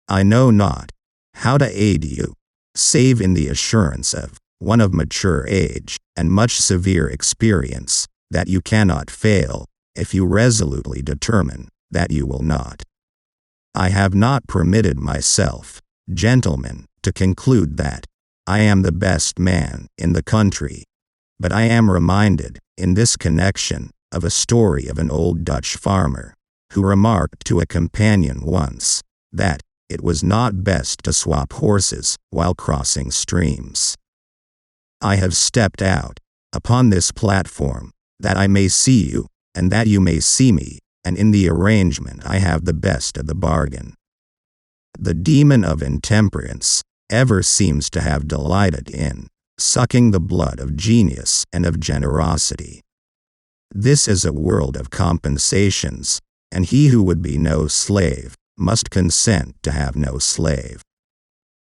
I know not how to aid you, save in the assurance of one of mature age and much severe experience, that you cannot fail, if you resolutely determine that you will not. I have not permitted myself, gentlemen, to conclude that I am the best man in the country, but I am reminded, in this connection, of a story of an old Dutch farmer, who remarked to a companion once, that it was not best to swap horses while crossing streams. I have stepped out upon this platform, that I may see you, and that you may see me, and in the arrangement I have the best of the bargain. The demon of intemperance ever seems to have delighted in sucking the blood of genius and of generosity. This is a world of compensations, and he who would be no slave must consent to have no slave.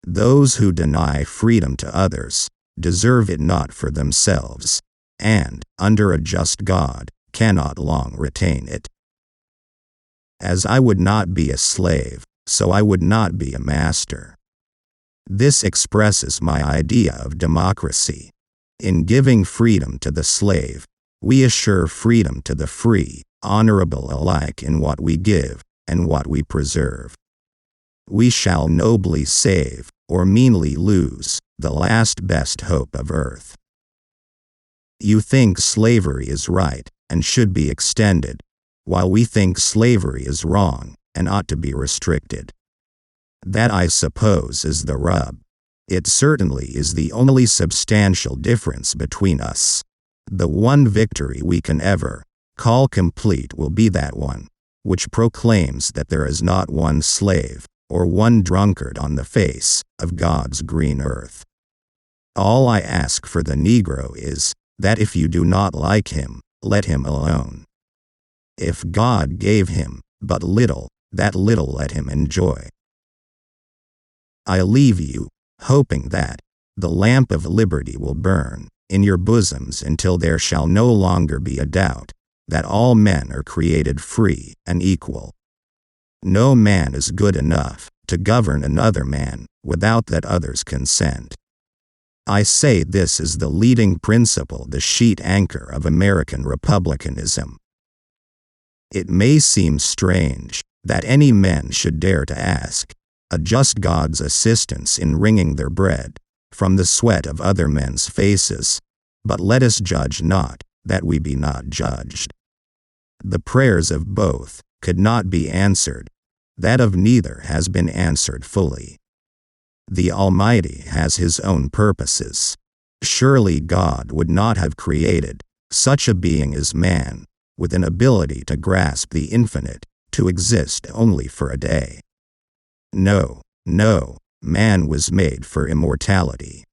Those who deny freedom to others deserve it not for themselves, and, under a just God, cannot long retain it. As I would not be a slave, so I would not be a master. This expresses my idea of democracy. In giving freedom to the slave, we assure freedom to the free, honorable alike in what we give and what we preserve. We shall nobly save, or meanly lose, the last best hope of earth. You think slavery is right and should be extended, while we think slavery is wrong and ought to be restricted. That, I suppose, is the rub. It certainly is the only substantial difference between us. The one victory we can ever call complete will be that one which proclaims that there is not one slave or one drunkard on the face of God's green earth. All I ask for the Negro is that if you do not like him, let him alone. If God gave him but little, that little let him enjoy. I leave you, hoping that the lamp of liberty will burn in your bosoms until there shall no longer be a doubt that all men are created free and equal. No man is good enough to govern another man without that other's consent. I say this is the leading principle, the sheet anchor of American republicanism. It may seem strange that any men should dare to ask a just God's assistance in wringing their bread from the sweat of other men's faces, but let us judge not, that we be not judged. The prayers of both could not be answered, that of neither has been answered fully. The Almighty has His own purposes. Surely God would not have created such a being as man, with an ability to grasp the infinite, to exist only for a day. No, no, man was made for immortality.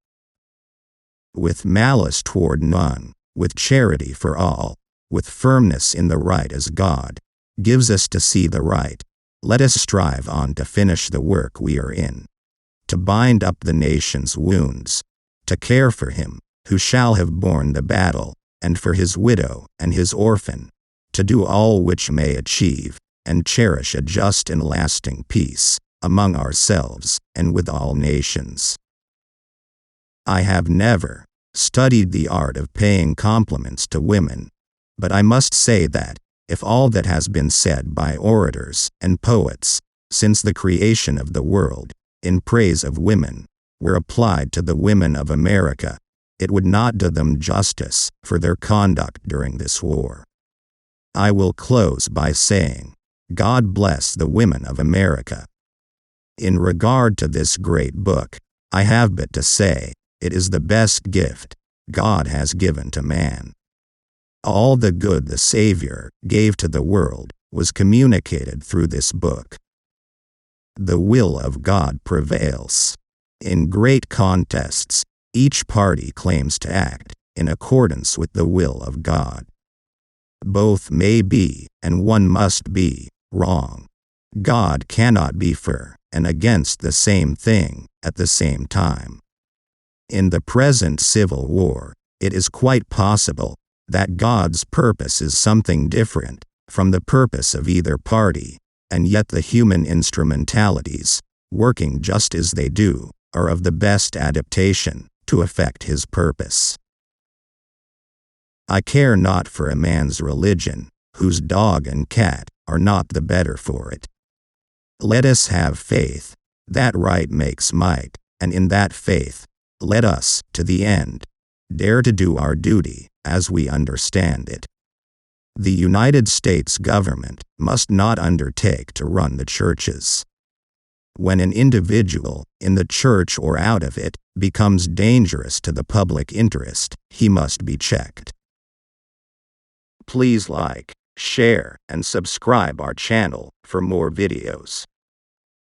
With malice toward none, with charity for all, with firmness in the right as God gives us to see the right, let us strive on to finish the work we are in, to bind up the nation's wounds, to care for him who shall have borne the battle, and for his widow and his orphan, to do all which may achieve and cherish a just and lasting peace among ourselves and with all nations. I have never studied the art of paying compliments to women, but I must say that, if all that has been said by orators and poets since the creation of the world in praise of women were applied to the women of America, it would not do them justice for their conduct during this war. I will close by saying, God bless the women of America. In regard to this great book, I have but to say, it is the best gift God has given to man. All the good the Savior gave to the world was communicated through this book. The will of God prevails. In great contests, each party claims to act in accordance with the will of God. Both may be, and one must be, wrong. God cannot be for and against the same thing at the same time. In the present civil war, it is quite possible that God's purpose is something different from the purpose of either party, and yet the human instrumentalities working just as they do, are of the best adaptation to effect his purpose. I care not for a man's religion, whose dog and cat are not the better for it. Let us have faith, that right makes might, and in that faith, let us, to the end, dare to do our duty, as we understand it. The United States government must not undertake to run the churches. When an individual, in the church or out of it, becomes dangerous to the public interest, he must be checked. Please like, share, and subscribe our channel for more videos.